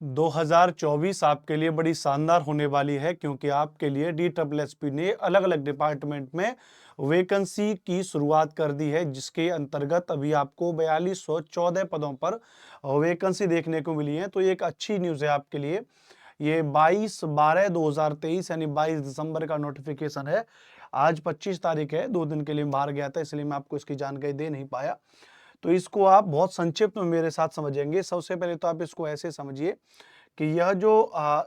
2024 आपके लिए बड़ी शानदार होने वाली है, क्योंकि आपके लिए DSSP ने अलग अलग डिपार्टमेंट में वैकेंसी की शुरुआत कर दी है, जिसके अंतर्गत अभी आपको 4214 पदों पर वैकेंसी देखने को मिली है। तो ये एक अच्छी न्यूज़ है आपके लिए। ये 22/12/2023 यानी 22 दिसंबर का नोटिफिकेशन है। आज 25 तारीख है, 2 दिन के लिए बाहर गया था, इसलिए मैं आपको इसकी जानकारी दे नहीं पाया। तो इसको आप बहुत संक्षिप्त में मेरे साथ समझेंगे। सबसे पहले तो आप इसको ऐसे समझिए कि यह जो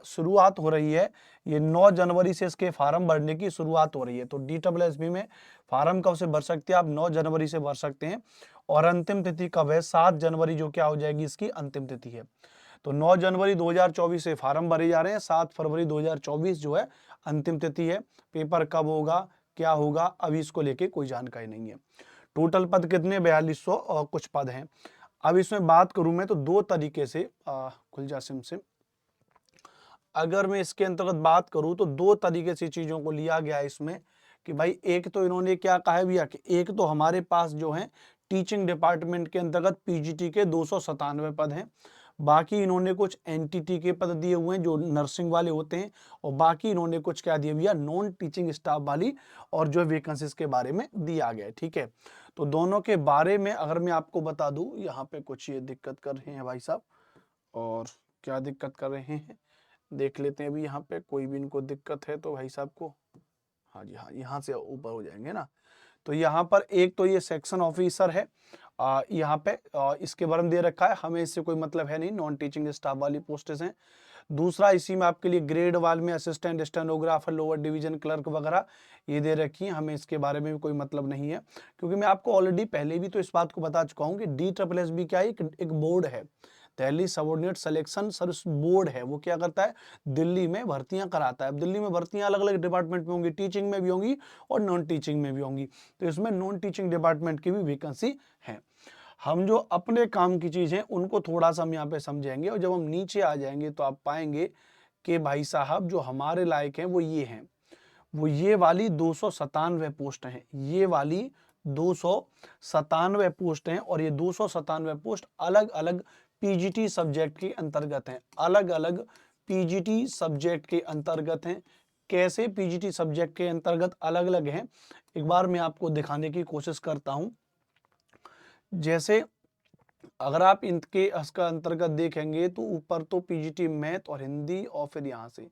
शुरुआत हो रही है, ये 9 जनवरी से इसके फार्म भरने की शुरुआत हो रही है। तो DSSB में फार्म कब से भर सकते हैं आप? 9 जनवरी से भर सकते हैं। और अंतिम तिथि कब है? 7 जनवरी, जो क्या हो जाएगी इसकी अंतिम तिथि है। तो 9 जनवरी 2024 से फार्म भरे जा रहे हैं। 7 फरवरी 2024 जो है अंतिम तिथि है। पेपर कब होगा, क्या होगा, अभी इसको लेके कोई जानकारी नहीं है। टोटल पद कितने? 4200 और कुछ पद हैं। अब इसमें बात करूं मैं तो दो तरीके से खुल जा सिम से, अगर मैं इसके अंतर्गत बात करूं तो दो तरीके से चीजों को लिया गया है इसमें कि भाई एक तो इन्होंने क्या कहा है भैया कि एक तो हमारे पास जो है टीचिंग डिपार्टमेंट के अंतर्गत पीजीटी के 297 पद हैं। बाकी इन्होंने कुछ एनटीटी के पद दिए हुए हैं जो नर्सिंग वाले होते हैं, और बाकी इन्होंने कुछ क्या दिया भैया, नॉन टीचिंग स्टाफ वाली और जो वैकेंसीज के बारे में दिया गया है। ठीक है, तो दोनों के बारे में अगर मैं आपको बता दूं, यहाँ पे कुछ ये दिक्कत कर रहे हैं भाई साहब, और क्या दिक्कत कर रहे हैं देख लेते हैं। अभी यहाँ पे कोई भी इनको दिक्कत है तो भाई साहब को, हाँ जी हाँ, यहाँ से ऊपर हो जाएंगे ना। तो यहाँ पर एक तो ये सेक्शन ऑफिसर है, यहाँ पे इसके बारे में दे रखा है, हमें इससे कोई मतलब है नहीं, नॉन टीचिंग स्टाफ वाली पोस्टें हैं। दूसरा इसी में आपके लिए ग्रेड वाल में assistant stenographer, lower division clerk वगैरह ये दे रखी है, हमें इसके बारे में भी कोई मतलब नहीं है, क्योंकि मैं आपको ऑलरेडी पहले भी तो इस बात को बता चुका हूँ कि DSSB क्या है, एक बोर्ड है, Delhi subordinate selection service board है। वो क्या करता है, दिल्ली में भर्तियां कराता है। अब दिल्ली में भर्तियां अलग अलग डिपार्टमेंट में होंगी, टीचिंग में भी होंगी और नॉन टीचिंग में भी होंगी। तो इसमें नॉन टीचिंग डिपार्टमेंट की भी वैकेंसी है। हम जो अपने काम की चीज है उनको थोड़ा सा हम यहाँ पे समझेंगे, और जब हम नीचे आ जाएंगे तो आप पाएंगे कि भाई साहब जो हमारे लायक हैं वो ये हैं, वो ये वाली 297 पोस्ट हैं, ये वाली 297 पोस्ट हैं, और ये 297 पोस्ट अलग अलग पीजीटी सब्जेक्ट के अंतर्गत हैं, अलग अलग पीजीटी सब्जेक्ट के अंतर्गत हैं। कैसे पीजीटी सब्जेक्ट के अंतर्गत अलग अलग हैं, एक बार मैं आपको दिखाने की कोशिश करता हूं। जैसे अगर आप इनके इसका अंतर्गत देखेंगे तो ऊपर तो पीजीटी मैथ और हिंदी, और फिर यहाँ से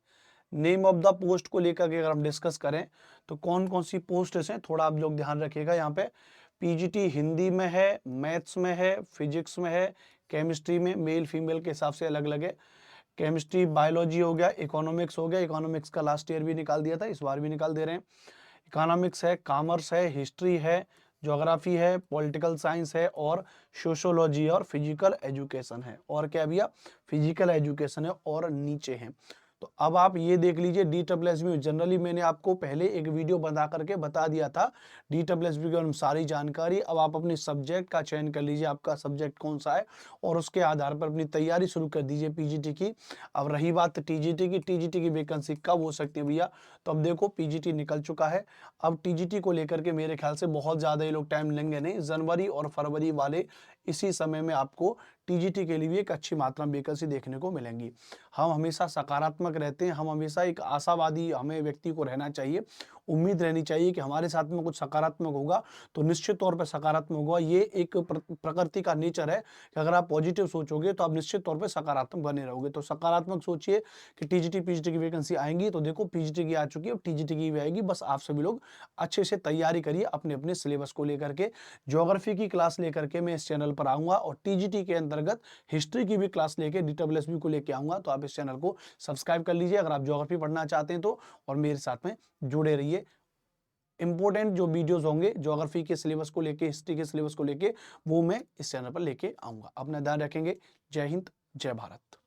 नेम ऑफ द पोस्ट को लेकर के अगर हम डिस्कस करें तो कौन कौन सी पोस्ट हैं, थोड़ा आप लोग ध्यान रखिएगा। यहाँ पे पीजीटी हिंदी में है, मैथ्स में है, फिजिक्स में है, केमिस्ट्री में, मेल फीमेल के हिसाब से अलग अलग है। केमिस्ट्री, बायोलॉजी हो गया, इकोनॉमिक्स हो गया, इकोनॉमिक्स का लास्ट ईयर भी निकाल दिया था, इस बार भी निकाल दे रहे हैं। इकोनॉमिक्स है, कॉमर्स है, हिस्ट्री है, ज्योग्राफी है, पॉलिटिकल साइंस है, और सोशोलॉजी और फिजिकल एजुकेशन है। और क्या भैया, फिजिकल एजुकेशन है, और नीचे है। तो अब आप ये देख लीजिए DSSB में जनरली मैंने आपको पहले एक वीडियो बना करके बता दिया था DSSB के बारे में सारी जानकारी। अब आप अपने सब्जेक्ट का चयन कर लीजिए, आपका सब्जेक्ट कौन सा है, और उसके आधार पर अपनी तैयारी शुरू कर दीजिए पीजीटी की। अब रही बात टीजीटी की वैकेंसी कब हो सकती है भैया, तो अब देखो पीजीटी निकल चुका है, अब टीजीटी को लेकर के मेरे ख्याल से बहुत ज्यादा ये लोग टाइम लेंगे नहीं, जनवरी और फरवरी वाले इसी समय में आपको टीजीटी के लिए भी एक अच्छी मात्रा में वैकेंसी देखने को मिलेंगी। हम हमेशा सकारात्मक रहते हैं, हम हमेशा एक आशावादी हमें व्यक्ति को रहना चाहिए, उम्मीद रहनी चाहिए कि हमारे साथ में कुछ सकारात्मक होगा तो निश्चित तौर पर सकारात्मक होगा। ये एक प्रकृति का नेचर है कि अगर आप पॉजिटिव सोचोगे तो आप निश्चित तौर पर सकारात्मक बने रहोगे। तो सकारात्मक सोचिए कि टीजीटी पीजीटी की वैकेंसी आएंगी, तो देखो पीजीटी की आ चुकी है, टीजीटी की भी आएगी। बस आप सभी लोग अच्छे से तैयारी करिए अपने अपने सिलेबस को लेकर के। ज्योग्राफी की क्लास लेकर के मैं इस चैनल पर आऊंगा, और टीजीटी के अंतर्गत हिस्ट्री की भी क्लास लेके DSSB को लेके आऊंगा। तो आप इस चैनल को सब्सक्राइब कर लीजिए अगर आप ज्योग्राफी पढ़ना चाहते हैं तो, और मेरे साथ में जुड़े रहिए। इंपॉर्टेंट जो वीडियोस होंगे ज्योग्राफी के सिलेबस को लेके, हिस्ट्री के सिलेबस को लेके, वो मैं इस चैनल पर लेके आऊंगा। अपना ध्यान रखेंगे। जय हिंद, जय भारत।